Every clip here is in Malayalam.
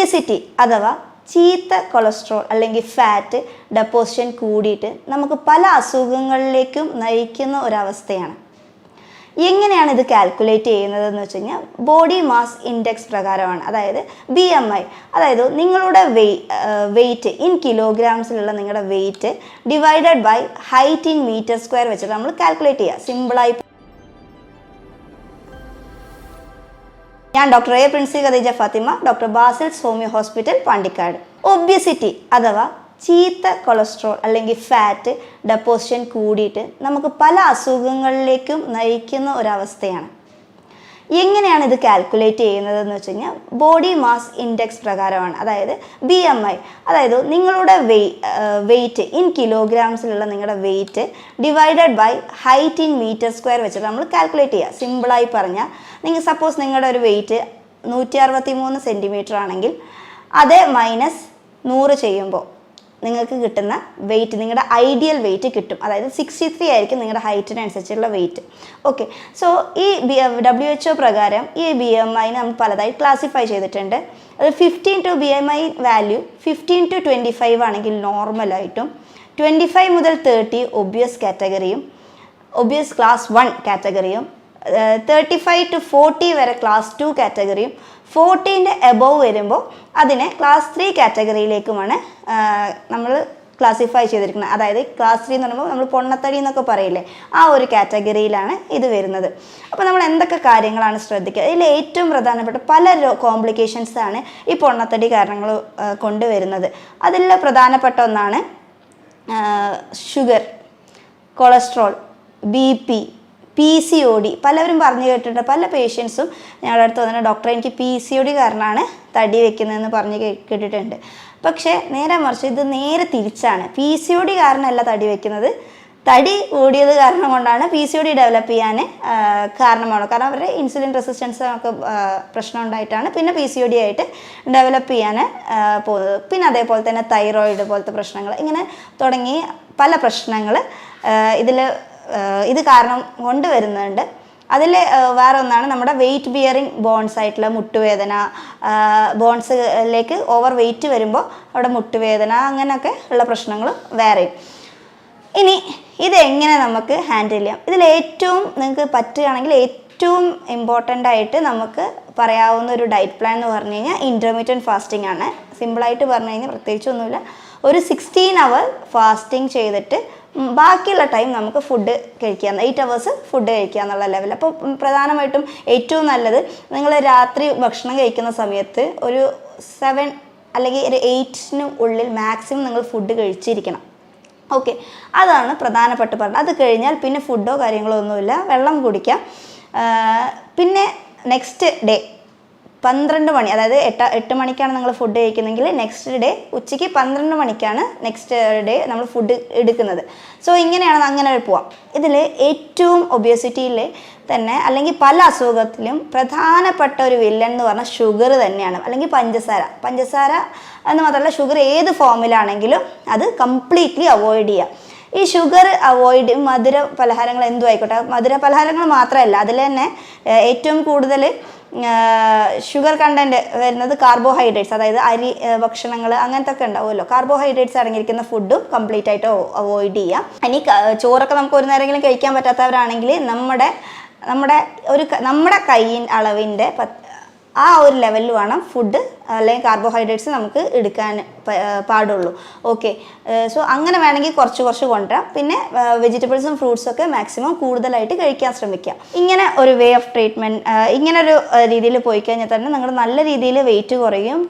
ഒബ്യസിറ്റി അഥവാ ചീത്ത കൊളസ്ട്രോൾ അല്ലെങ്കിൽ ഫാറ്റ് ഡെപ്പോസിഷൻ കൂടിയിട്ട് നമുക്ക് പല അസുഖങ്ങളിലേക്കും നയിക്കുന്ന ഒരവസ്ഥയാണ്. എങ്ങനെയാണ് ഇത് കാൽക്കുലേറ്റ് ചെയ്യുന്നതെന്ന് വെച്ച് കഴിഞ്ഞാൽ ബോഡി മാസ് ഇൻഡെക്സ് പ്രകാരമാണ്. അതായത് BMI, അതായത് നിങ്ങളുടെ വെയിറ്റ് ഇൻ കിലോഗ്രാംസിലുള്ള നിങ്ങളുടെ weight divided by height in metre square വെച്ചിട്ട് നമ്മൾ കാൽക്കുലേറ്റ് ചെയ്യുക. സിമ്പിളായി ഞാൻ doctor A Princy Khadija Fathima, doctor Basil's homeo hospital, Pandikkad. Obesity അഥവാ ചീത്ത കൊളസ്ട്രോൾ അല്ലെങ്കിൽ ഫാറ്റ് ഡെപ്പോസിഷൻ കൂടിയിട്ട് നമുക്ക് പല അസുഖങ്ങളിലേക്കും നയിക്കുന്ന ഒരവസ്ഥയാണ്. എങ്ങനെയാണ് ഇത് കാൽക്കുലേറ്റ് ചെയ്യുന്നതെന്ന് വെച്ച് കഴിഞ്ഞാൽ ബോഡി മാസ് ഇൻഡെക്സ് പ്രകാരമാണ്. അതായത് BMI, അതായത് നിങ്ങളുടെ വെയിറ്റ് ഇൻ കിലോഗ്രാംസിലുള്ള നിങ്ങളുടെ weight divided by height in metre square വെച്ചിട്ട് നമ്മൾ കാൽക്കുലേറ്റ് ചെയ്യുക. സിമ്പിളായി പറഞ്ഞാൽ സപ്പോസ് നിങ്ങളുടെ ഒരു വെയിറ്റ് 163 സെൻറ്റിമീറ്റർ ആണെങ്കിൽ അത് -100 ചെയ്യുമ്പോൾ നിങ്ങൾക്ക് കിട്ടുന്ന വെയിറ്റ് നിങ്ങളുടെ ഐഡിയൽ വെയിറ്റ് കിട്ടും. അതായത് 63 ആയിരിക്കും നിങ്ങളുടെ ഹൈറ്റിനനുസരിച്ചുള്ള വെയിറ്റ്. ഓക്കെ, സോ ഈ WHO പ്രകാരം ഈ BMI നമ്മൾ പലതായി ക്ലാസിഫൈ ചെയ്തിട്ടുണ്ട്. അത് 15 ടു BMI വാല്യൂ 15 to 25 ആണെങ്കിൽ നോർമലായിട്ടും, 25 മുതൽ 30 ഒബ്വിയസ് കാറ്റഗറിയും ഒബ്വിയസ് ക്ലാസ് 1 കാറ്റഗറിയും, 35 to 40 വരെ ക്ലാസ് 2 കാറ്റഗറിയും, 40ൻ്റെ എബോവ് വരുമ്പോൾ അതിനെ ക്ലാസ് 3 കാറ്റഗറിയിലേക്കുമാണ് നമ്മൾ ക്ലാസിഫൈ ചെയ്തിരിക്കുന്നത്. അതായത് ക്ലാസ് 3 എന്ന് പറയുമ്പോൾ നമ്മൾ പൊണ്ണത്തടി എന്നൊക്കെ പറയില്ലേ, ആ ഒരു കാറ്റഗറിയിലാണ് ഇത് വരുന്നത്. അപ്പോൾ നമ്മൾ എന്തൊക്കെ കാര്യങ്ങളാണ് ശ്രദ്ധിക്കുക? ഇതിൽ ഏറ്റവും പ്രധാനപ്പെട്ട പല കോംപ്ലിക്കേഷൻസാണ് ഈ പൊണ്ണത്തടി കാരണങ്ങൾ കൊണ്ടുവരുന്നത്. അതിൽ പ്രധാനപ്പെട്ട ഒന്നാണ് ഷുഗർ, കൊളസ്ട്രോൾ, BP, PCOD. പലവരും പറഞ്ഞു കേട്ടിട്ടുണ്ട്. പല പേഷ്യൻസും ഞങ്ങളുടെ അടുത്ത് വന്നിട്ട് ഡോക്ടറെ എനിക്ക് PCOD കാരണമാണ് തടി വെക്കുന്നതെന്ന് പറഞ്ഞ് കേട്ടിട്ടുണ്ട്. പക്ഷേ നേരെ മറിച്ച് ഇത് നേരെ തിരിച്ചാണ്. PCOD കാരണമല്ല തടി വെക്കുന്നത്, തടി കൂടിയത് കാരണം കൊണ്ടാണ് PCOD ഡെവലപ്പ് ചെയ്യാൻ കാരണമാണ്. കാരണം അവരുടെ ഇൻസുലിൻ റെസിസ്റ്റൻസ് ഒക്കെ പ്രശ്നം ഉണ്ടായിട്ടാണ് പിന്നെ PCOD ആയിട്ട് ഡെവലപ്പ് ചെയ്യാൻ പോകുന്നത്. പിന്നെ അതേപോലെ തന്നെ തൈറോയിഡ് പോലത്തെ പ്രശ്നങ്ങൾ, ഇങ്ങനെ തുടങ്ങി പല പ്രശ്നങ്ങൾ ഇത് കാരണം കൊണ്ടുവരുന്നുണ്ട്. അതിൽ വേറെ ഒന്നാണ് നമ്മുടെ വെയിറ്റ് ബിയറിങ് ബോൺസ് ആയിട്ടുള്ള മുട്ടുവേദന, ബോൺസിലേക്ക് ഓവർ വെയിറ്റ് വരുമ്പോൾ അവിടെ മുട്ടുവേദന, അങ്ങനെയൊക്കെ ഉള്ള പ്രശ്നങ്ങൾ വേറെയും. ഇനി ഇതെങ്ങനെ നമുക്ക് ഹാൻഡിൽ ചെയ്യാം? ഇതിലേറ്റവും നിങ്ങൾക്ക് പറ്റുകയാണെങ്കിൽ ഏറ്റവും ഇമ്പോർട്ടൻ്റ് ആയിട്ട് നമുക്ക് പറയാവുന്ന ഒരു ഡയറ്റ് പ്ലാൻ എന്ന് പറഞ്ഞു കഴിഞ്ഞാൽ ഇൻ്റർമീഡിയറ്റ് ഫാസ്റ്റിംഗ് ആണ്. സിമ്പിളായിട്ട് പറഞ്ഞു കഴിഞ്ഞാൽ പ്രത്യേകിച്ചൊന്നുമില്ല, ഒരു 16 hour ഫാസ്റ്റിംഗ് ചെയ്തിട്ട് ബാക്കിയുള്ള ടൈം നമുക്ക് ഫുഡ് കഴിക്കുക, 8 hours ഫുഡ് കഴിക്കുക എന്നുള്ള ലെവൽ. അപ്പോൾ പ്രധാനമായിട്ടും ഏറ്റവും നല്ലത് നിങ്ങൾ രാത്രി ഭക്ഷണം കഴിക്കുന്ന സമയത്ത് ഒരു 7 അല്ലെങ്കിൽ ഒരു 8 ഉള്ളിൽ മാക്സിമം നിങ്ങൾ ഫുഡ് കഴിച്ചിരിക്കണം. ഓക്കെ, അതാണ് പ്രധാനപ്പെട്ട് പറഞ്ഞത്. അത് കഴിഞ്ഞാൽ പിന്നെ ഫുഡോ കാര്യങ്ങളോ ഒന്നുമില്ല, വെള്ളം കുടിക്കാം. പിന്നെ നെക്സ്റ്റ് ഡേ 12 മണി, അതായത് 8 മണിക്കാണ് നിങ്ങൾ ഫുഡ് കഴിക്കുന്നതെങ്കിൽ നെക്സ്റ്റ് ഡേ ഉച്ചയ്ക്ക് 12 മണിക്കാണ് നെക്സ്റ്റ് ഡേ നമ്മൾ ഫുഡ് എടുക്കുന്നത്. സോ ഇങ്ങനെയാണ് അങ്ങനെ പോവാം. ഇതിൽ ഏറ്റവും ഒബിയസിറ്റിയിൽ തന്നെ അല്ലെങ്കിൽ പല അസുഖത്തിലും പ്രധാനപ്പെട്ട ഒരു വില്ലൻ എന്ന് പറഞ്ഞാൽ ഷുഗർ തന്നെയാണ്, അല്ലെങ്കിൽ പഞ്ചസാര എന്ന് മാത്രമല്ല ഷുഗർ ഏത് ഫോമിലാണെങ്കിലും അത് കംപ്ലീറ്റ്ലി അവോയ്ഡ് ചെയ്യുക. ഈ ഷുഗർ അവോയ്ഡ്, മധുര പലഹാരങ്ങൾ എന്തും ആയിക്കോട്ടെ, മധുര പലഹാരങ്ങൾ മാത്രമല്ല, അതിൽ തന്നെ ഏറ്റവും കൂടുതൽ ഷുഗർ കണ്ടൻറ്റ് വരുന്നത് കാർബോഹൈഡ്രേറ്റ്സ്, അതായത് അരി ഭക്ഷണങ്ങൾ അങ്ങനത്തെ ഒക്കെ ഉണ്ടാവുമല്ലോ, കാർബോഹൈഡ്രേറ്റ്സ് അടങ്ങിയിരിക്കുന്ന ഫുഡും കംപ്ലീറ്റ് ആയിട്ട് അവോയ്ഡ് ചെയ്യാം. ഇനി ചോറൊക്കെ നമുക്ക് ഒരു നേരമെങ്കിലും കഴിക്കാൻ പറ്റാത്തവരാണെങ്കിൽ നമ്മുടെ കൈയിൻ അളവിൻ്റെ ആ ഒരു ലെവലിൽ വേണം ഫുഡ് അല്ലെങ്കിൽ കാർബോഹൈഡ്രേറ്റ്സ് നമുക്ക് എടുക്കാൻ പാടുള്ളൂ. ഓക്കെ, സോ അങ്ങനെ വേണമെങ്കിൽ കുറച്ച് കൊണ്ടുവരാം. പിന്നെ വെജിറ്റബിൾസും ഫ്രൂട്ട്സും ഒക്കെ മാക്സിമം കൂടുതലായിട്ട് കഴിക്കാൻ ശ്രമിക്കുക. ഇങ്ങനെ ഒരു വേ ഓഫ് ട്രീറ്റ്മെൻറ്റ്, ഇങ്ങനെ ഒരു രീതിയിൽ പോയി കഴിഞ്ഞാൽ തന്നെ നിങ്ങൾ നല്ല രീതിയിൽ വെയിറ്റ് കുറയും.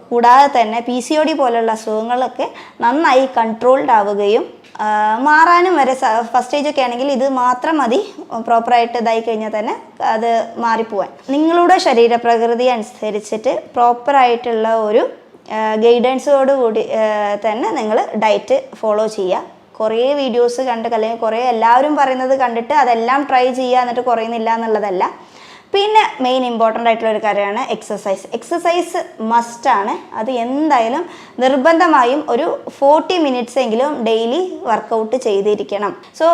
കൂടാതെ തന്നെ PCOD പോലുള്ള അസുഖങ്ങളൊക്കെ നന്നായി കൺട്രോൾഡ് ആവുകയും മാറാനും വരെ ഫസ്റ്റ് സ്റ്റേജ് ഒക്കെ ആണെങ്കിൽ ഇത് മാത്രം മതി, പ്രോപ്പറായിട്ട് ഇതായി കഴിഞ്ഞാൽ തന്നെ അത് മാറിപ്പോവാൻ. നിങ്ങളുടെ ശരീരപ്രകൃതി അനുസരിച്ചിട്ട് പ്രോപ്പറായിട്ടുള്ള ഒരു ഗൈഡൻസോട് കൂടി തന്നെ നിങ്ങൾ ഡയറ്റ് ഫോളോ ചെയ്യുക. കുറേ വീഡിയോസ് കണ്ട് അല്ലെങ്കിൽ കുറേ എല്ലാവരും പറയുന്നത് കണ്ടിട്ട് അതെല്ലാം ട്രൈ ചെയ്യുക എന്നിട്ട് കുറയുന്നില്ല എന്നുള്ളതല്ല. പിന്നെ മെയിൻ ഇമ്പോർട്ടൻ്റ് ആയിട്ടുള്ള ഒരു കാര്യമാണ് എക്സസൈസ് മസ്റ്റാണ്. അത് എന്തായാലും നിർബന്ധമായും ഒരു 40 minutes എങ്കിലും ഡെയിലി വർക്കൗട്ട് ചെയ്തിരിക്കണം. സോ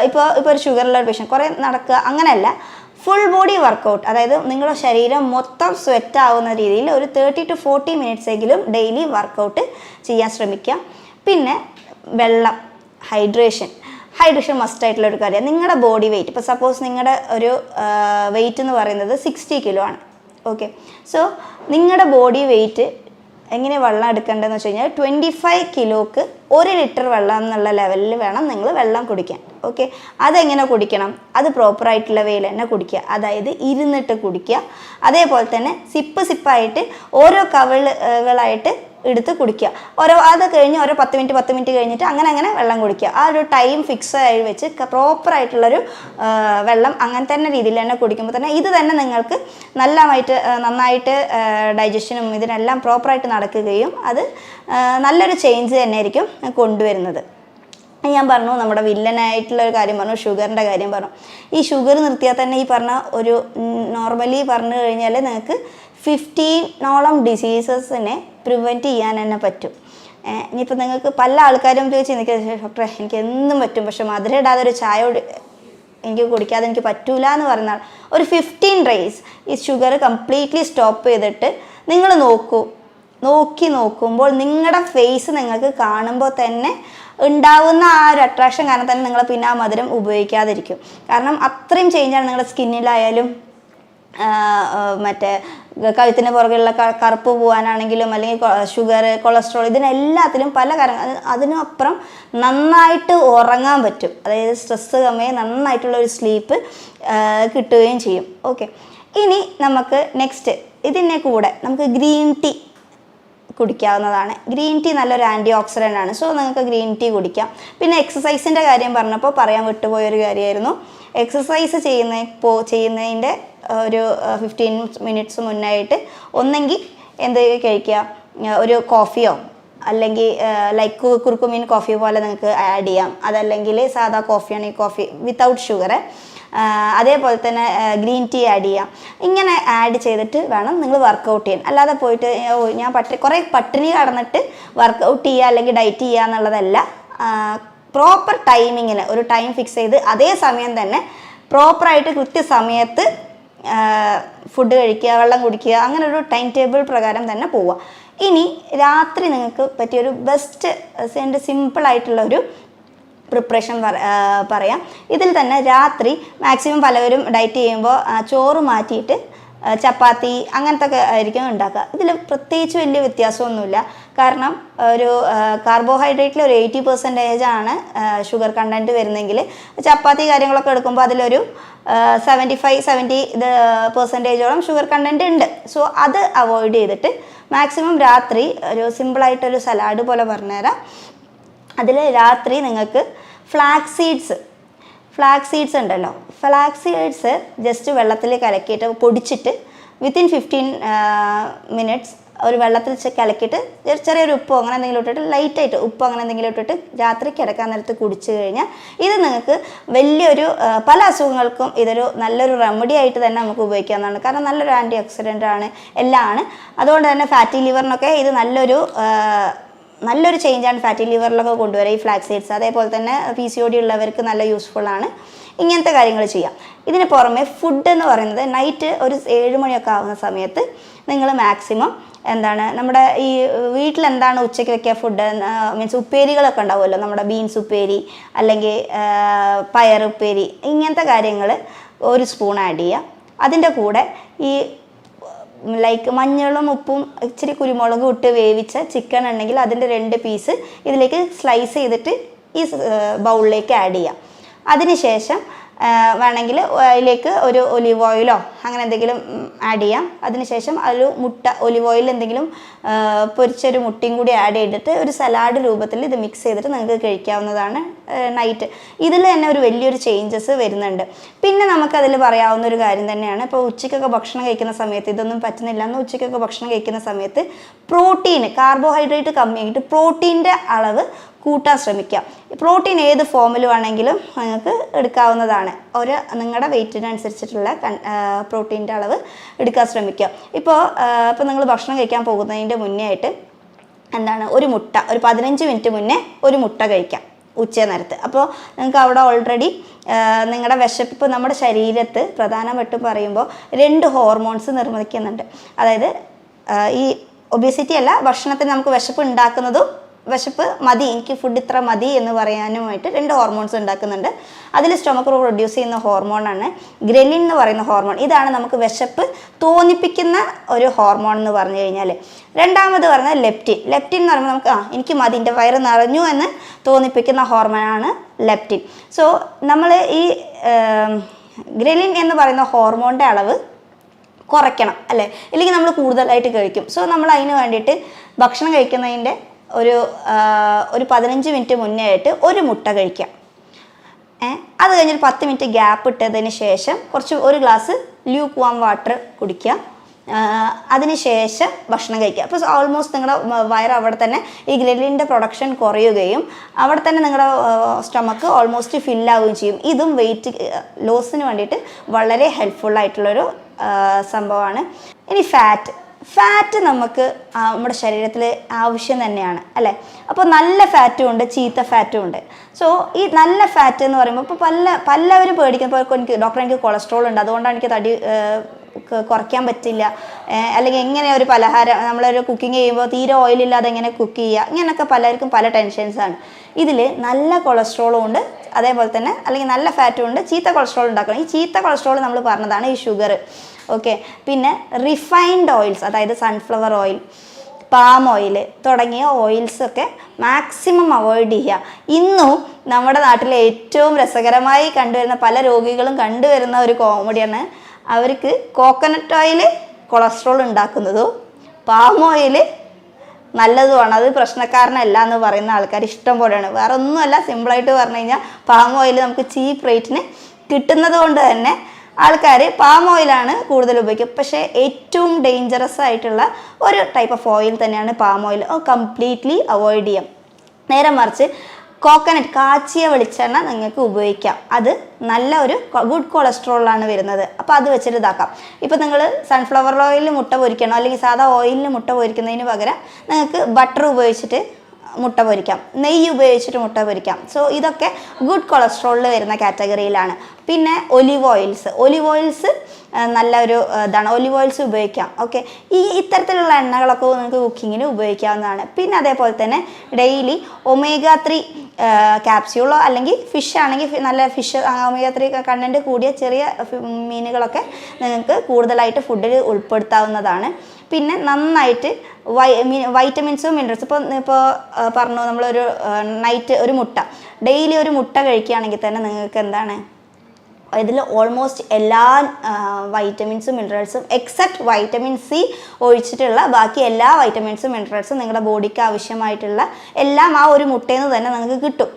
ഇപ്പോൾ ഒരു ഷുഗറുള്ള ഒരു പേഷ്യൻ്റ് കുറേ നടക്കുക അങ്ങനെയല്ല, ഫുൾ ബോഡി വർക്കൗട്ട്, അതായത് നിങ്ങളുടെ ശരീരം മൊത്തം സ്വെറ്റ് ആവുന്ന രീതിയിൽ ഒരു 30 to 40 മിനിറ്റ്സ് എങ്കിലും ഡെയിലി വർക്കൗട്ട് ചെയ്യാൻ ശ്രമിക്കുക. പിന്നെ വെള്ളം, ഹൈഡ്രേഷൻ മസ്റ്റായിട്ടുള്ള ഒരു കാര്യമാണ്. നിങ്ങളുടെ ബോഡി വെയിറ്റ്, ഇപ്പോൾ സപ്പോസ് നിങ്ങളുടെ ഒരു വെയിറ്റ് എന്ന് പറയുന്നത് 60 കിലോ ആണ്. ഓക്കെ, സോ നിങ്ങളുടെ ബോഡി വെയിറ്റ് എങ്ങനെ വെള്ളം എടുക്കേണ്ടതെന്ന് വെച്ച് കഴിഞ്ഞാൽ 25 കിലോക്ക് 1 ലിറ്റർ വെള്ളം എന്നുള്ള ലെവലിൽ വേണം നിങ്ങൾ വെള്ളം കുടിക്കാൻ. ഓക്കെ, അതെങ്ങനെ കുടിക്കണം? അത് പ്രോപ്പറായിട്ടുള്ള വേയിൽ തന്നെ കുടിക്കുക, അതായത് ഇരുന്നിട്ട് കുടിക്കുക. അതേപോലെ തന്നെ സിപ്പായിട്ട് ഓരോ കവിളുകളായിട്ട് എടുത്ത് കുടിക്കുക. അത് കഴിഞ്ഞ് ഓരോ 10 മിനിറ്റ് കഴിഞ്ഞിട്ട് അങ്ങനെ വെള്ളം കുടിക്കുക. ആ ഒരു ടൈം ഫിക്സ് ആയി വെച്ച് പ്രോപ്പറായിട്ടുള്ളൊരു വെള്ളം അങ്ങനെ തന്നെ രീതിയിൽ തന്നെ കുടിക്കുമ്പോൾ തന്നെ ഇത് തന്നെ നിങ്ങൾക്ക് നന്നായിട്ട് ഡൈജഷനും ഇതിനെല്ലാം പ്രോപ്പറായിട്ട് നടക്കുകയും അത് നല്ലൊരു ചേഞ്ച് തന്നെ ആയിരിക്കും കൊണ്ടുവരുന്നത്. ഞാൻ പറഞ്ഞു, നമ്മുടെ വില്ലനായിട്ടുള്ള ഒരു കാര്യം പറഞ്ഞു, ഷുഗറിൻ്റെ കാര്യം പറഞ്ഞു. ഈ ഷുഗർ നിർത്തിയാൽ തന്നെ ഈ പറഞ്ഞ ഒരു നോർമലി പറഞ്ഞു കഴിഞ്ഞാൽ നിങ്ങൾക്ക് 15ഓളം ഡിസീസസിനെ പ്രിവെൻറ്റ് ചെയ്യാൻ തന്നെ പറ്റും. ഇനിയിപ്പോൾ നിങ്ങൾക്ക് പല ആൾക്കാരും ചോദിച്ചു എനിക്ക് ഡോക്ടറെ എനിക്ക് എന്തും പറ്റും, പക്ഷെ മധുരം ഇടാതെ ഒരു ചായ എനിക്ക് കുടിക്കാതെ എനിക്ക് പറ്റൂല എന്ന് പറഞ്ഞാൽ ഒരു 15 days ഈ ഷുഗർ കംപ്ലീറ്റ്ലി സ്റ്റോപ്പ് ചെയ്തിട്ട് നിങ്ങൾ നോക്കുമ്പോൾ നിങ്ങളുടെ ഫേസ് നിങ്ങൾക്ക് കാണുമ്പോൾ തന്നെ ഉണ്ടാവുന്ന ആ ഒരു അട്രാക്ഷൻ കാരണം തന്നെ നിങ്ങൾ പിന്നെ ആ മധുരം ഉപയോഗിക്കാതിരിക്കും. കാരണം അത്രയും ചേഞ്ചാണ് നിങ്ങളുടെ സ്കിന്നിലായാലും മറ്റേ കഴുത്തിന് പുറകെയുള്ള കറുപ്പ് പോകാനാണെങ്കിലും അല്ലെങ്കിൽ ഷുഗർ, കൊളസ്ട്രോൾ, ഇതിനെല്ലാത്തിലും പല കാര്യങ്ങൾ. അതിനപ്പുറം നന്നായിട്ട് ഉറങ്ങാൻ പറ്റും, അതായത് സ്ട്രെസ്സ് കമ്മിയായി നന്നായിട്ടുള്ള ഒരു സ്ലീപ്പ് കിട്ടുകയും ചെയ്യും. ഓക്കെ, ഇനി നമുക്ക് നെക്സ്റ്റ് ഇതിനെ കൂടെ നമുക്ക് ഗ്രീൻ ടീ കുടിക്കാവുന്നതാണ്. ഗ്രീൻ ടീ നല്ലൊരു ആൻറ്റി ഓക്സിഡൻ്റ് ആണ്. സോ നിങ്ങൾക്ക് ഗ്രീൻ ടീ കുടിക്കാം. പിന്നെ എക്സസൈസിൻ്റെ കാര്യം പറഞ്ഞപ്പോൾ പറയാൻ വിട്ടുപോയൊരു കാര്യമായിരുന്നു. എക്സസൈസ് ചെയ്യുന്നതിൻ്റെ ഒരു 15 മിനിറ്റ്സ് മുന്നായിട്ട് ഒന്നെങ്കിൽ എന്ത് കഴിക്കുക, ഒരു കോഫിയോ അല്ലെങ്കിൽ ലൈക്ക് കുറുക്കുമീൻ കോഫി പോലെ നിങ്ങൾക്ക് ആഡ് ചെയ്യാം. അതല്ലെങ്കിൽ സാധാ കോഫിയാണെങ്കിൽ കോഫി വിത്തൗട്ട് ഷുഗർ. അതേപോലെ തന്നെ ഗ്രീൻ ടീ ആഡ് ചെയ്യാം. ഇങ്ങനെ ആഡ് ചെയ്തിട്ട് വേണം നിങ്ങൾ വർക്കൗട്ട് ചെയ്യാൻ. അല്ലാതെ പോയിട്ട് ഞാൻ കുറേ പട്ടിണി കടന്നിട്ട് വർക്കൗട്ട് ചെയ്യുക അല്ലെങ്കിൽ ഡയറ്റ് ചെയ്യുക എന്നുള്ളതല്ല. പ്രോപ്പർ ടൈമിങ്ങിന് ഒരു ടൈം ഫിക്സ് ചെയ്ത് അതേ സമയം തന്നെ പ്രോപ്പറായിട്ട് കൃത്യസമയത്ത് ഫുഡ് കഴിക്കുക, വെള്ളം കുടിക്കുക, അങ്ങനെ ഒരു ടൈം ടേബിൾ പ്രകാരം തന്നെ പോവുക. ഇനി രാത്രി നിങ്ങൾക്ക് പറ്റിയൊരു ബെസ്റ്റ് സിമ്പിളായിട്ടുള്ള ഒരു പ്രിപ്പറേഷൻ പറയാം. ഇതിൽ തന്നെ രാത്രി മാക്സിമം പലവരും ഡയറ്റ് ചെയ്യുമ്പോൾ ചോറ് മാറ്റിയിട്ട് ചപ്പാത്തി അങ്ങനത്തെ ഒക്കെ ആയിരിക്കും ഉണ്ടാക്കുക. ഇതിൽ പ്രത്യേകിച്ച് വലിയ വ്യത്യാസമൊന്നുമില്ല. കാരണം ഒരു കാർബോഹൈഡ്രേറ്റിൽ ഒരു 80% ആണ് ഷുഗർ കണ്ടൻറ്റ് വരുന്നെങ്കിൽ ചപ്പാത്തി കാര്യങ്ങളൊക്കെ എടുക്കുമ്പോൾ അതിലൊരു 75-70% ഷുഗർ കണ്ടൻറ്റ് ഉണ്ട്. സോ അത് അവോയ്ഡ് ചെയ്തിട്ട് മാക്സിമം രാത്രി ഒരു സിമ്പിളായിട്ടൊരു സലാഡ് പോലെ പറഞ്ഞുതരാം. അതിൽ രാത്രി നിങ്ങൾക്ക് ഫ്ലാക്സ് സീഡ്സ് ഉണ്ടല്ലോ, ഫ്ലാക്സ് സീഡ്സ് ജസ്റ്റ് വെള്ളത്തിൽ കലക്കിയിട്ട് പൊടിച്ചിട്ട് വിത്തിൻ 15 മിനിറ്റ്സ് ഒരു വെള്ളത്തിൽ കലക്കിയിട്ട് ചെറിയൊരു ഉപ്പോ അങ്ങനെ എന്തെങ്കിലും ഇട്ടിട്ട് ലൈറ്റായിട്ട് ഉപ്പോ അങ്ങനെ എന്തെങ്കിലും ഇട്ടിട്ട് രാത്രി കിടക്കാൻ നേരത്ത് കുടിച്ചു കഴിഞ്ഞാൽ ഇത് നിങ്ങൾക്ക് വലിയൊരു പല അസുഖങ്ങൾക്കും ഇതൊരു നല്ലൊരു റെമഡി ആയിട്ട് തന്നെ നമുക്ക് ഉപയോഗിക്കാവുന്നതാണ്. കാരണം നല്ലൊരു ആൻറ്റി ഓക്സിഡൻ്റ് ആണ്, എല്ലാം ആണ്. അതുകൊണ്ട് തന്നെ ഫാറ്റി ലിവറിനൊക്കെ ഇത് നല്ലൊരു ചേഞ്ചാണ് ഫാറ്റി ലിവറിലൊക്കെ കൊണ്ടുവരിക ഈ ഫ്ലാക്സ് സീഡ്സ്. അതേപോലെ തന്നെ PCOD ഉള്ളവർക്ക് നല്ല യൂസ്ഫുള്ളാണ്. ഇങ്ങനത്തെ കാര്യങ്ങൾ ചെയ്യാം. ഇതിന് പുറമെ ഫുഡ് എന്ന് പറയുന്നത് നൈറ്റ് ഒരു 7 മണിയൊക്കെ ആവുന്ന സമയത്ത് നിങ്ങൾ മാക്സിമം നമ്മുടെ ഈ വീട്ടിലെന്താണ് ഉച്ചയ്ക്ക് വെക്കുക ഫുഡ് മീൻസ് ഉപ്പേരികളൊക്കെ ഉണ്ടാവുമല്ലോ, നമ്മുടെ ബീൻസ് ഉപ്പേരി അല്ലെങ്കിൽ പയർ ഉപ്പേരി, ഇങ്ങനത്തെ കാര്യങ്ങൾ 1 സ്പൂൺ ആഡ് ചെയ്യുക. അതിൻ്റെ കൂടെ ഈ ലൈക്ക് മഞ്ഞളും ഉപ്പും ഇച്ചിരി കുരുമുളകും ഇട്ട് വേവിച്ച ചിക്കൻ ഉണ്ടെങ്കിൽ അതിൻ്റെ 2 പീസ് ഇതിലേക്ക് സ്ലൈസ് ചെയ്തിട്ട് ഈ ബൗളിലേക്ക് ആഡ് ചെയ്യാം. അതിനുശേഷം വേണമെങ്കിൽ അതിലേക്ക് ഒരു ഒലിവ് ഓയിലോ അങ്ങനെ എന്തെങ്കിലും ആഡ് ചെയ്യാം. അതിനുശേഷം ഒരു മുട്ട, ഒലിവ് ഓയിൽ എന്തെങ്കിലും പൊരിച്ചൊരു മുട്ടയും കൂടി ആഡ് ചെയ്തിട്ട് ഒരു സലാഡ് രൂപത്തിൽ ഇത് മിക്സ് ചെയ്തിട്ട് നിങ്ങൾക്ക് കഴിക്കാവുന്നതാണ് നൈറ്റ്. ഇതിൽ തന്നെ ഒരു വലിയൊരു ചേഞ്ചസ് വരുന്നുണ്ട്. പിന്നെ നമുക്കതിൽ പറയാവുന്ന ഒരു കാര്യം തന്നെയാണ്, ഇപ്പോൾ ഉച്ചയ്ക്കൊക്കെ ഭക്ഷണം കഴിക്കുന്ന സമയത്ത് ഇതൊന്നും പറ്റുന്നില്ല എന്ന് ഉച്ചയ്ക്കൊക്കെ ഭക്ഷണം കഴിക്കുന്ന സമയത്ത് കാർബോഹൈഡ്രേറ്റ് കമ്മിയായിട്ട് പ്രോട്ടീൻ്റെ അളവ് കൂട്ടാൻ ശ്രമിക്കുക. പ്രോട്ടീൻ ഏത് ഫോമിൽ വേണമെങ്കിലും നിങ്ങൾക്ക് എടുക്കാവുന്നതാണ്. നിങ്ങളുടെ വെയിറ്റിനനുസരിച്ചിട്ടുള്ള പ്രോട്ടീൻ്റെ അളവ് എടുക്കാൻ ശ്രമിക്കുക. ഇപ്പോൾ നിങ്ങൾ ഭക്ഷണം കഴിക്കാൻ പോകുന്നതിൻ്റെ മുന്നേ ആയിട്ട് ഒരു മുട്ട ഒരു 15 മിനിറ്റ് മുന്നേ ഒരു മുട്ട കഴിക്കാം. ഉച്ചനേരത്ത്. അപ്പോൾ നിങ്ങൾക്ക് അവിടെ ഓൾറെഡി നിങ്ങളുടെ വിശപ്പ്, ഇപ്പോൾ നമ്മുടെ ശരീരത്ത് പ്രധാനമായിട്ടും പറയുമ്പോൾ 2 ഹോർമോൺസ് നിർമ്മിക്കുന്നുണ്ട്. അതായത് ഈ ഒബേസിറ്റി അല്ല, ഭക്ഷണത്തിന് നമുക്ക് വിശപ്പ് ഉണ്ടാക്കുന്നതും വിശപ്പ് മതി, എനിക്ക് ഫുഡ് ഇത്ര മതി എന്ന് പറയാനുമായിട്ട് 2 ഹോർമോൺസ് ഉണ്ടാക്കുന്നുണ്ട്. അതിൽ സ്റ്റൊമക്ക് പ്രൊഡ്യൂസ് ചെയ്യുന്ന ഹോർമോണാണ് ഗ്രലിൻ എന്ന് പറയുന്ന ഹോർമോൺ. ഇതാണ് നമുക്ക് വിശപ്പ് തോന്നിപ്പിക്കുന്ന ഒരു ഹോർമോൺ എന്ന് പറഞ്ഞു കഴിഞ്ഞാൽ. രണ്ടാമത് പറഞ്ഞാൽ ലെപ്റ്റിൻ. ലെപ്റ്റിൻ എന്ന് പറയുമ്പോൾ നമുക്ക് എനിക്ക് മതി, എൻ്റെ വയറ് നിറഞ്ഞു എന്ന് തോന്നിപ്പിക്കുന്ന ഹോർമോണാണ് ലെപ്റ്റിൻ. സോ നമ്മൾ ഈ ഗ്രലിൻ എന്ന് പറയുന്ന ഹോർമോണിൻ്റെ അളവ് കുറയ്ക്കണം അല്ലേ, ഇല്ലെങ്കിൽ നമ്മൾ കൂടുതലായിട്ട് കഴിക്കും. സോ നമ്മൾ അതിന് വേണ്ടിയിട്ട് ഭക്ഷണം കഴിക്കുന്നതിൻ്റെ ഒരു 15 മിനിറ്റ് മുന്നേ ആയിട്ട് ഒരു മുട്ട കഴിക്കാം. അത് കഴിഞ്ഞൊരു 10 മിനിറ്റ് ഗ്യാപ്പ് ഇട്ടതിന് ശേഷം ഒരു ഗ്ലാസ് ല്യൂക്ക് വാം വാട്ടർ കുടിക്കുക. അതിന് ശേഷം ഭക്ഷണം കഴിക്കുക. അപ്പോൾ ഓൾമോസ്റ്റ് നിങ്ങളുടെ വയറ് അവിടെ തന്നെ ഈ ഗ്രലിൻ്റെ പ്രൊഡക്ഷൻ കുറയുകയും അവിടെ തന്നെ നിങ്ങളുടെ സ്റ്റൊമക്ക് ഓൾമോസ്റ്റ് ഫില്ലാവുകയും ചെയ്യും. ഇതും വെയിറ്റ് ലോസിന് വേണ്ടിയിട്ട് വളരെ ഹെൽപ്ഫുള്ളായിട്ടുള്ളൊരു സംഭവമാണ്. ഇനി ഫാറ്റ് നമുക്ക് നമ്മുടെ ശരീരത്തിൽ ആവശ്യം തന്നെയാണ് അല്ലേ. അപ്പോൾ നല്ല ഫാറ്റും ഉണ്ട്, ചീത്ത ഫാറ്റും ഉണ്ട്. സോ ഈ നല്ല ഫാറ്റ് എന്ന് പറയുമ്പോൾ ഇപ്പോൾ പലവരും പേടിക്കുമ്പോൾ എനിക്ക് കൊളസ്ട്രോൾ ഉണ്ട്, അതുകൊണ്ടാണ് എനിക്ക് തടി കുറയ്ക്കാൻ പറ്റില്ല, അല്ലെങ്കിൽ എങ്ങനെ ഒരു പലഹാരം നമ്മളൊരു കുക്കിംഗ് ചെയ്യുമ്പോൾ തീരെ ഓയിലില്ലാതെ എങ്ങനെ കുക്ക് ചെയ്യുക, ഇങ്ങനെയൊക്കെ പലർക്കും പല ടെൻഷൻസാണ്. ഇതിൽ നല്ല കൊളസ്ട്രോളും ഉണ്ട്, അതേപോലെ തന്നെ അല്ലെങ്കിൽ നല്ല ഫാറ്റും ഉണ്ട്, ചീത്ത കൊളസ്ട്രോൾ ഉണ്ടാക്കണം. ഈ ചീത്ത കൊളസ്ട്രോൾ നമ്മൾ പറഞ്ഞതാണ് ഈ ഷുഗർ. ഓക്കെ, പിന്നെ റിഫൈൻഡ് ഓയിൽസ്, അതായത് സൺഫ്ലവർ ഓയിൽ, പാം ഓയിൽ തുടങ്ങിയ ഓയിൽസൊക്കെ മാക്സിമം അവോയ്ഡ് ചെയ്യുക. ഇന്നും നമ്മുടെ നാട്ടിലെ ഏറ്റവും രസകരമായി കണ്ടുവരുന്ന പല രോഗികളും കണ്ടുവരുന്ന ഒരു കോമഡിയാണ്, അവർക്ക് കോക്കനട്ട് ഓയിൽ കൊളസ്ട്രോൾ ഉണ്ടാക്കുന്നതും പാം ഓയിൽ നല്ലതുമാണ്, അത് പ്രശ്നക്കാരനല്ല എന്ന് പറയുന്ന ആൾക്കാർ ഇഷ്ടം പോലെയാണ്. വേറെ ഒന്നുമല്ല, സിമ്പിളായിട്ട് പറഞ്ഞു കഴിഞ്ഞാൽ പാം ഓയിൽ നമുക്ക് ചീപ്പ് റേറ്റിന് കിട്ടുന്നത് കൊണ്ട് തന്നെ ആൾക്കാർ പാം ഓയിലാണ് കൂടുതൽ ഉപയോഗിക്കുക. പക്ഷേ ഏറ്റവും ഡേഞ്ചറസ് ആയിട്ടുള്ള ഒരു ടൈപ്പ് ഓഫ് ഓയിൽ തന്നെയാണ് പാം ഓയിൽ. കംപ്ലീറ്റ്ലി അവോയ്ഡ് ചെയ്യാം. നേരെ മറിച്ച് കോക്കനട്ട്, കാച്ചിയ വെളിച്ചെണ്ണ നിങ്ങൾക്ക് ഉപയോഗിക്കാം. അത് നല്ല ഒരു ഗുഡ് കൊളസ്ട്രോളാണ് വരുന്നത്. അപ്പോൾ അത് വെച്ചിട്ട് ഇതാക്കാം. ഇപ്പോൾ നിങ്ങൾ സൺഫ്ലവർ ഓയിലിൽ മുട്ട പൊരിക്കണോ, അല്ലെങ്കിൽ സാധാ ഓയിലിൽ മുട്ട പൊരിക്കുന്നതിന് പകരം നിങ്ങൾക്ക് ബട്ടർ ഉപയോഗിച്ചിട്ട് മുട്ട പൊരിക്കാം, നെയ്യ് ഉപയോഗിച്ചിട്ട് മുട്ട പൊരിക്കാം. സോ ഇതൊക്കെ ഗുഡ് കൊളസ്ട്രോളിൽ വരുന്ന കാറ്റഗറിയിലാണ്. പിന്നെ ഒലിവ് ഓയിൽസ് നല്ലൊരു ഇതാണ്, ഒലിവ് ഓയിൽസ് ഉപയോഗിക്കാം. ഓക്കെ, ഇത്തരത്തിലുള്ള എണ്ണകളൊക്കെ നിങ്ങൾക്ക് കുക്കിങ്ങിന് ഉപയോഗിക്കാവുന്നതാണ്. പിന്നെ അതേപോലെ തന്നെ ഡെയിലി omega-3 ക്യാപ്സ്യൂളോ അല്ലെങ്കിൽ ഫിഷ് ആണെങ്കിൽ നല്ല ഫിഷ് omega-3 കണ്ടൻറ്റ് കൂടിയ ചെറിയ മീനുകളൊക്കെ നിങ്ങൾക്ക് കൂടുതലായിട്ട് ഫുഡിൽ ഉൾപ്പെടുത്താവുന്നതാണ്. പിന്നെ നന്നായിട്ട് വൈറ്റമിൻസും മിനറൽസും ഇപ്പോൾ പറഞ്ഞു, നമ്മളൊരു നൈറ്റ് ഒരു മുട്ട, ഡെയിലി ഒരു മുട്ട കഴിക്കുകയാണെങ്കിൽ തന്നെ നിങ്ങൾക്ക് എന്താണ്, ഇതിൽ ഓൾമോസ്റ്റ് എല്ലാ വൈറ്റമിൻസും മിനറൽസും എക്സെപ്റ്റ് വൈറ്റമിൻ സി ഒഴിച്ചിട്ടുള്ള ബാക്കി എല്ലാ വൈറ്റമിൻസും മിനറൽസും നിങ്ങളുടെ ബോഡിക്ക് ആവശ്യമായിട്ടുള്ള എല്ലാം ആ ഒരു മുട്ടയിൽ നിന്ന് തന്നെ നിങ്ങൾക്ക് കിട്ടും.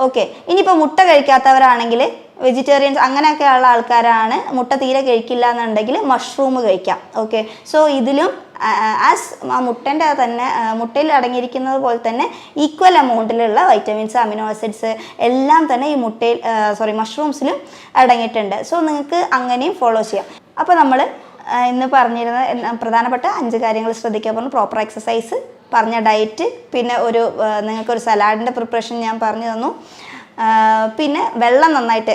ഓക്കെ, ഇനിയിപ്പോൾ മുട്ട കഴിക്കാത്തവരാണെങ്കിൽ, വെജിറ്റേറിയൻസ് അങ്ങനെയൊക്കെയുള്ള ആൾക്കാരാണ്, മുട്ട തീരെ കഴിക്കില്ല എന്നുണ്ടെങ്കിൽ മഷ്റൂം കഴിക്കാം. ഓക്കെ, സോ ഇതിലും ആസ് ആ മുട്ടൻ്റെ തന്നെ മുട്ടയിൽ അടങ്ങിയിരിക്കുന്നത് പോലെ തന്നെ ഈക്വൽ എമൗണ്ടിലുള്ള വൈറ്റമിൻസ്, അമിനോ ആസിഡ്സ് എല്ലാം തന്നെ ഈ മഷ്റൂംസിലും അടങ്ങിയിട്ടുണ്ട്. സോ നിങ്ങൾക്ക് അങ്ങനെയും ഫോളോ ചെയ്യാം. അപ്പോൾ നമ്മൾ ഇന്ന് പറഞ്ഞിരുന്ന പ്രധാനപ്പെട്ട 5 കാര്യങ്ങൾ ശ്രദ്ധിക്കാൻ പറഞ്ഞു. പ്രോപ്പർ എക്സസൈസ്, പറഞ്ഞ ഡയറ്റ്, പിന്നെ നിങ്ങൾക്കൊരു സലാഡിൻ്റെ പ്രിപ്പറേഷൻ ഞാൻ പറഞ്ഞു തന്നു. പിന്നെ വെള്ളം നന്നായിട്ട്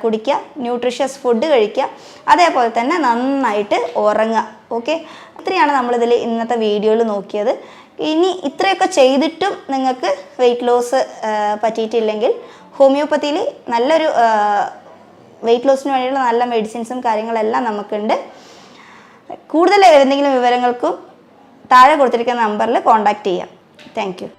കുടിക്കുക, ന്യൂട്രീഷ്യസ് ഫുഡ് കഴിക്കുക, അതേപോലെ തന്നെ നന്നായിട്ട് ഉറങ്ങുക. ഓക്കെ, ഇത്രയാണ് നമ്മളിതിൽ ഇന്നത്തെ വീഡിയോയിൽ നോക്കിയത്. ഇനി ഇത്രയൊക്കെ ചെയ്തിട്ടും നിങ്ങൾക്ക് വെയിറ്റ് ലോസ് പറ്റിയിട്ടില്ലെങ്കിൽ ഹോമിയോപ്പതിയിൽ നല്ലൊരു വെയിറ്റ് ലോസിന് വേണ്ടിയുള്ള നല്ല മെഡിസിൻസും കാര്യങ്ങളെല്ലാം നമുക്കുണ്ട്. കൂടുതൽ എന്തെങ്കിലും വിവരങ്ങൾക്കും താഴെ കൊടുത്തിരിക്കുന്ന നമ്പറിൽ കോൺടാക്റ്റ് ചെയ്യാം. Thank you.